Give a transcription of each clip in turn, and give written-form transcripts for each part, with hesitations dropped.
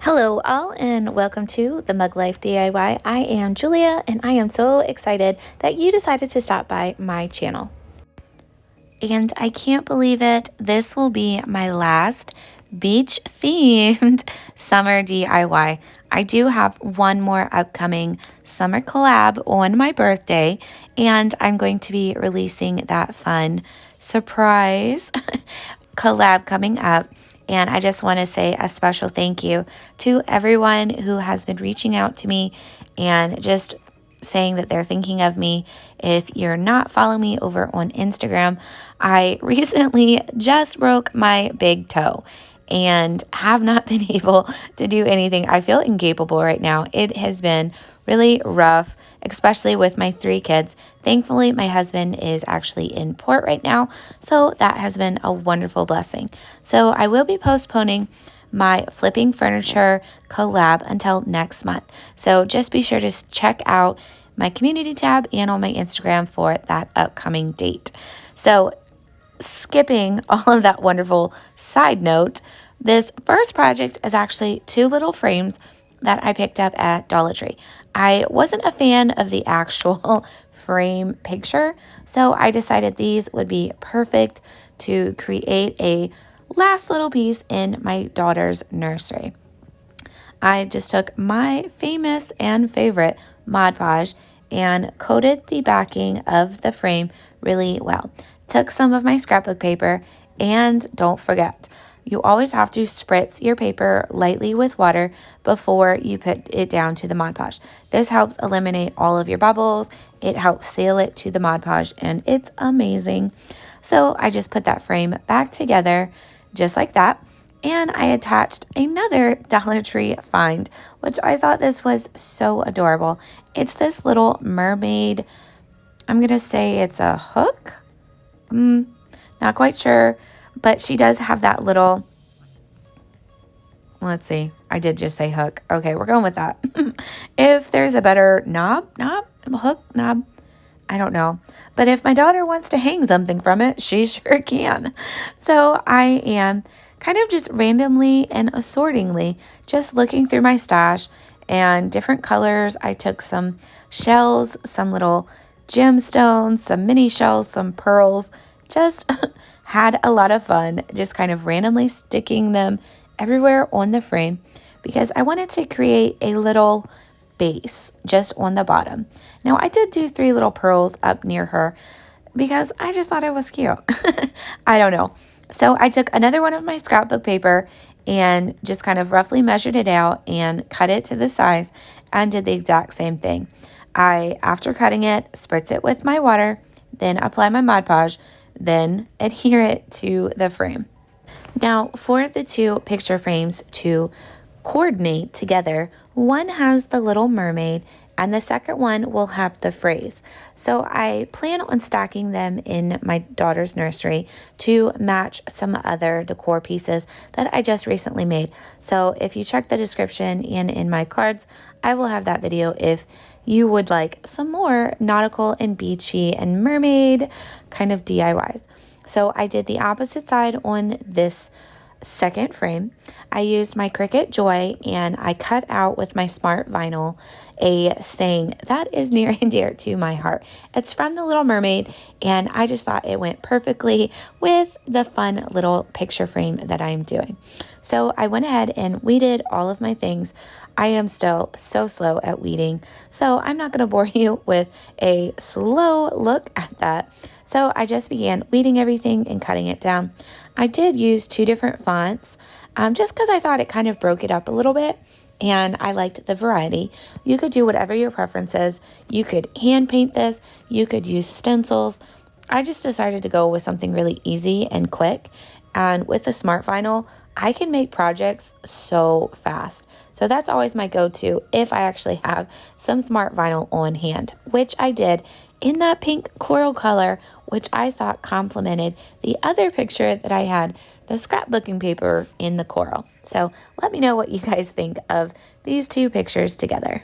Hello all and welcome to the Mug Life DIY. I am Julia and I am so excited that you decided to stop by my channel. And I can't believe it, this will be my last beach themed summer DIY. I do have one more upcoming summer collab on my birthday, and I'm going to be releasing that fun surprise collab coming up. And I just want to say a special thank you to everyone who has been reaching out to me and just saying that they're thinking of me. If you're not following me over on Instagram, I recently just broke my big toe and have not been able to do anything. I feel incapable right now. It has been really rough, especially with my 3 kids. Thankfully, my husband is actually in port right now, so that has been a wonderful blessing. So I will be postponing my flipping furniture collab until next month. So just be sure to check out my community tab and on my Instagram for that upcoming date. So skipping all of that wonderful side note, this first project is actually 2 little frames that I picked up at Dollar Tree. I wasn't a fan of the actual frame picture, so I decided these would be perfect to create a last little piece in my daughter's nursery. I just took my famous and favorite Mod Podge and coated the backing of the frame really well. Took some of my scrapbook paper, and don't forget, you always have to spritz your paper lightly with water before you put it down to the Mod Podge. This helps eliminate all of your bubbles. It helps seal it to the Mod Podge, and it's amazing. So I just put that frame back together just like that. And I attached another Dollar Tree find, which I thought this was so adorable. It's this little mermaid. I'm going to say it's a hook. Not quite sure, but she does have that little, let's see, I did just say hook. Okay, we're going with that. If there's a better hook, knob, I don't know. But if my daughter wants to hang something from it, she sure can. So I am kind of just randomly and assortingly just looking through my stash and different colors. I took some shells, some little gemstones, some mini shells, some pearls, just had a lot of fun just kind of randomly sticking them everywhere on the frame because I wanted to create a little base just on the bottom. Now I did do 3 little pearls up near her because I just thought it was cute. I don't know. So I took another one of my scrapbook paper and just kind of roughly measured it out and cut it to the size and did the exact same thing. After cutting it, spritz it with my water, then apply my Mod Podge, then adhere it to the frame. Now for the 2 picture frames to coordinate together, one has the little mermaid and the second one will have the phrase. So I plan on stacking them in my daughter's nursery to match some other decor pieces that I just recently made. So if you check the description and in my cards, I will have that video if you would like some more nautical and beachy and mermaid kind of DIYs. So I did the opposite side on this second frame. I used my Cricut Joy and I cut out with my smart vinyl a saying that is near and dear to my heart. It's from the Little Mermaid, and I just thought it went perfectly with the fun little picture frame that I'm doing. So I went ahead and weeded all of my things. I am still so slow at weeding, so I'm not going to bore you with a slow look at that. So I just began weeding everything and cutting it down. I did use 2 different fonts just because I thought it kind of broke it up a little bit and I liked the variety. You could do whatever your preference is. You could hand paint this. You could use stencils. I just decided to go with something really easy and quick. And with the smart vinyl, I can make projects so fast. So that's always my go-to if I actually have some smart vinyl on hand, which I did in that pink coral color, which I thought complemented the other picture that I had, the scrapbooking paper in the coral. So let me know what you guys think of these 2 pictures together.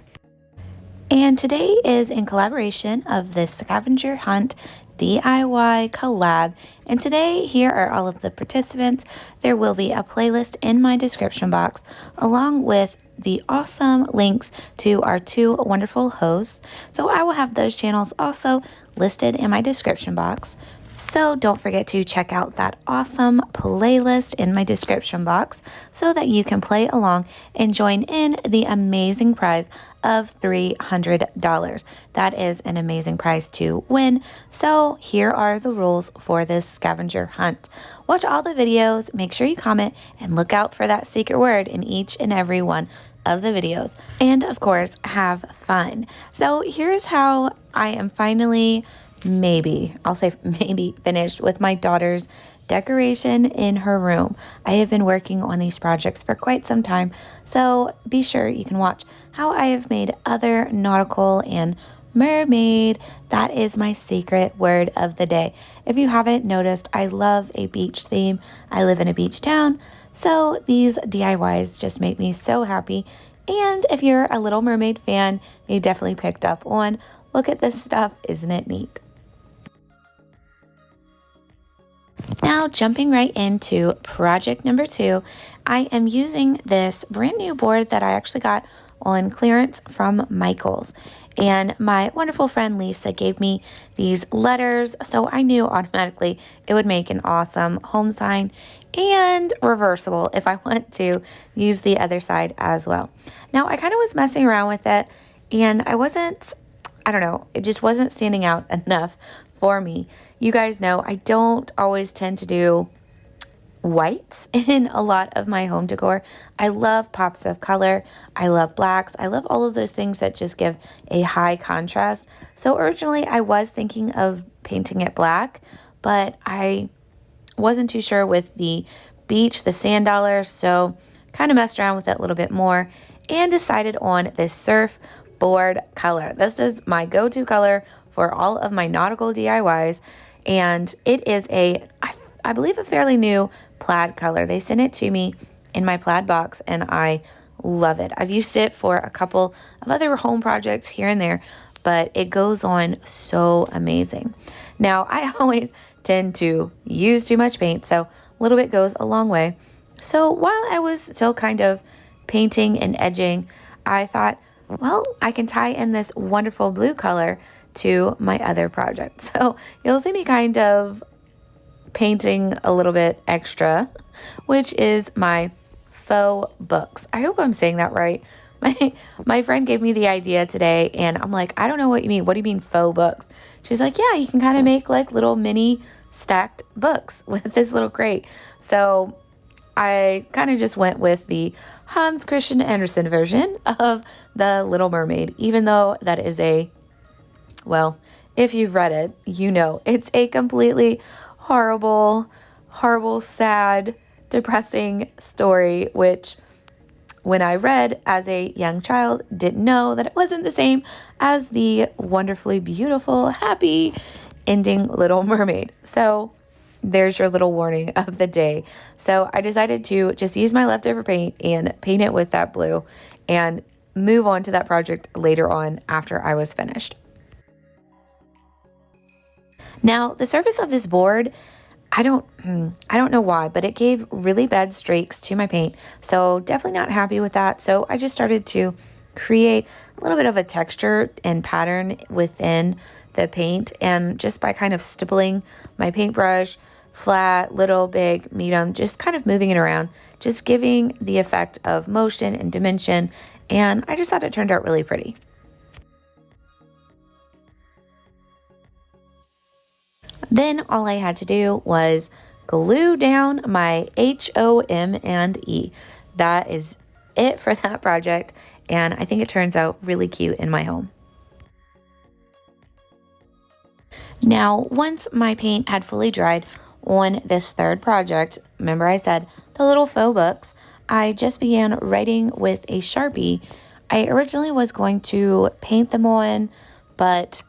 And today is in collaboration of the Scavenger Hunt DIY collab. And today, here are all of the participants. There will be a playlist in my description box, along with the awesome links to our two wonderful hosts. So I will have those channels also listed in my description box. So don't forget to check out that awesome playlist in my description box so that you can play along and join in the amazing prize of $300. That is an amazing prize to win. So here are the rules for this scavenger hunt. Watch all the videos, make sure you comment, and look out for that secret word in each and every one of the videos. And of course, have fun. So here's how I am finally maybe finished with my daughter's decoration in her room. I have been working on these projects for quite some time, so be sure you can watch how I have made other nautical and mermaid. That is my secret word of the day. If you haven't noticed, I love a beach theme. I live in a beach town, so these DIYs just make me so happy. And if you're a Little Mermaid fan, you definitely picked up on, look at this stuff, isn't it neat? Now, jumping right into project number 2, I am using this brand new board that I actually got on clearance from Michael's. And my wonderful friend Lisa gave me these letters, so I knew automatically it would make an awesome home sign and reversible if I want to use the other side as well. Now, I kind of was messing around with it, and I don't know, it just wasn't standing out enough for me. You guys know I don't always tend to do whites in a lot of my home decor. I love pops of color. I love blacks. I love all of those things that just give a high contrast. So originally I was thinking of painting it black, but I wasn't too sure with the beach, the sand dollars, so kind of messed around with it a little bit more and decided on this surf board color. This is my go-to color for all of my nautical DIYs, and it is I believe a fairly new plaid color. They sent it to me in my plaid box, and I love it. I've used it for a couple of other home projects here and there, but it goes on so amazing. Now, I always tend to use too much paint, so a little bit goes a long way. So while I was still kind of painting and edging, I thought, well, I can tie in this wonderful blue color to my other project. So you'll see me kind of painting a little bit extra, which is my faux books. I hope I'm saying that right. My friend gave me the idea today, and I'm like, I don't know what you mean. What do you mean faux books? She's like, yeah, you can kind of make like little mini stacked books with this little crate. So I kind of just went with the Hans Christian Andersen version of The Little Mermaid, even though that is well, if you've read it, you know it's a completely horrible, sad, depressing story, which when I read as a young child, didn't know that it wasn't the same as the wonderfully beautiful, happy ending Little Mermaid. So there's your little warning of the day. So I decided to just use my leftover paint and paint it with that blue and move on to that project later on after I was finished. Now, the surface of this board, I don't know why, but it gave really bad streaks to my paint. So definitely not happy with that. So I just started to create a little bit of a texture and pattern within the paint, and just by kind of stippling my paintbrush, flat, little, big, medium, just kind of moving it around, just giving the effect of motion and dimension. And I just thought it turned out really pretty. Then all I had to do was glue down my HOM and E. That is it for that project, and I think it turns out really cute in my home. Now, once my paint had fully dried on this third project, remember I said the little faux books, I just began writing with a Sharpie. I originally was going to paint them on, but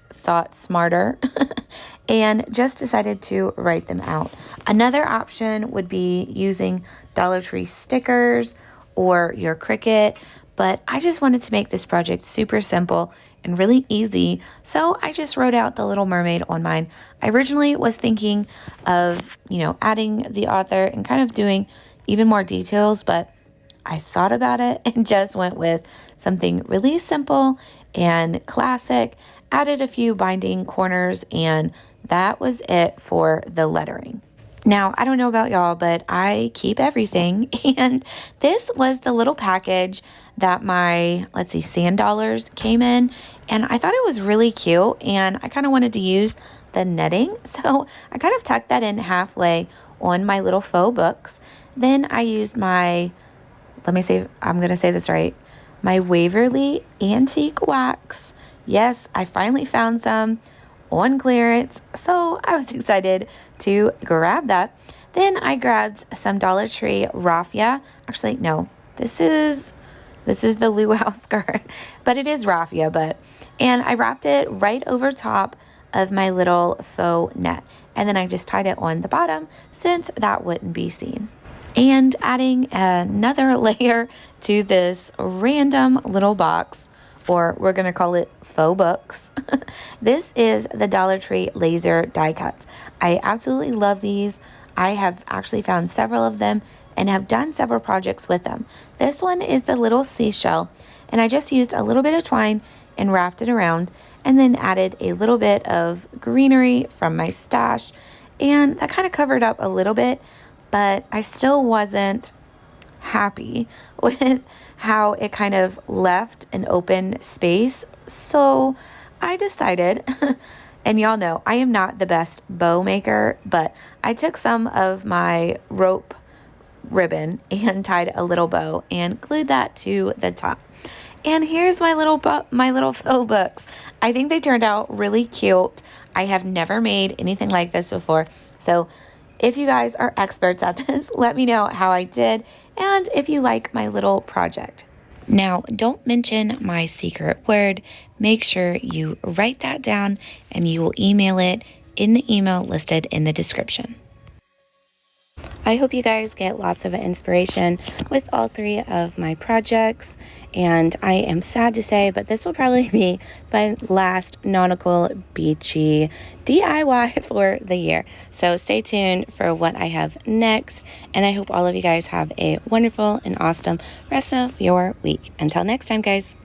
thought smarter and just decided to write them out. Another option would be using Dollar Tree stickers or your Cricut, but I just wanted to make this project super simple and really easy, so I just wrote out the Little Mermaid on mine. I originally was thinking of, adding the author and kind of doing even more details, but I thought about it and just went with something really simple and classic, added a few binding corners, and that was it for the lettering. Now, I don't know about y'all, but I keep everything, and this was the little package that my, sand dollars came in, and I thought it was really cute, and I kind of wanted to use the netting, so I kind of tucked that in halfway on my little faux books. Then I used my, I'm going to say this right, my Waverly Antique Wax. Yes, I finally found some on clearance, so I was excited to grab that. Then I grabbed some Dollar Tree raffia. Actually, no, this is the luau skirt, but it is raffia. And I wrapped it right over top of my little faux net, and then I just tied it on the bottom since that wouldn't be seen. And adding another layer to this random little box, or we're going to call it faux books. This is the Dollar Tree laser die cuts. I absolutely love these. I have actually found several of them and have done several projects with them. This one is the little seashell, and I just used a little bit of twine and wrapped it around, and then added a little bit of greenery from my stash, and that kind of covered up a little bit, but I still wasn't happy with how it kind of left an open space. So I decided, and y'all know I am not the best bow maker, but I took some of my rope ribbon and tied a little bow and glued that to the top. And here's my little faux books. I think they turned out really cute. I have never made anything like this before, so if you guys are experts at this, let me know how I did and if you like my little project. Now, don't mention my secret word. Make sure you write that down and you will email it in the email listed in the description. I hope you guys get lots of inspiration with all three of my projects, and I am sad to say, but this will probably be my last nautical beachy DIY for the year. So stay tuned for what I have next, and I hope all of you guys have a wonderful and awesome rest of your week. Until next time, guys.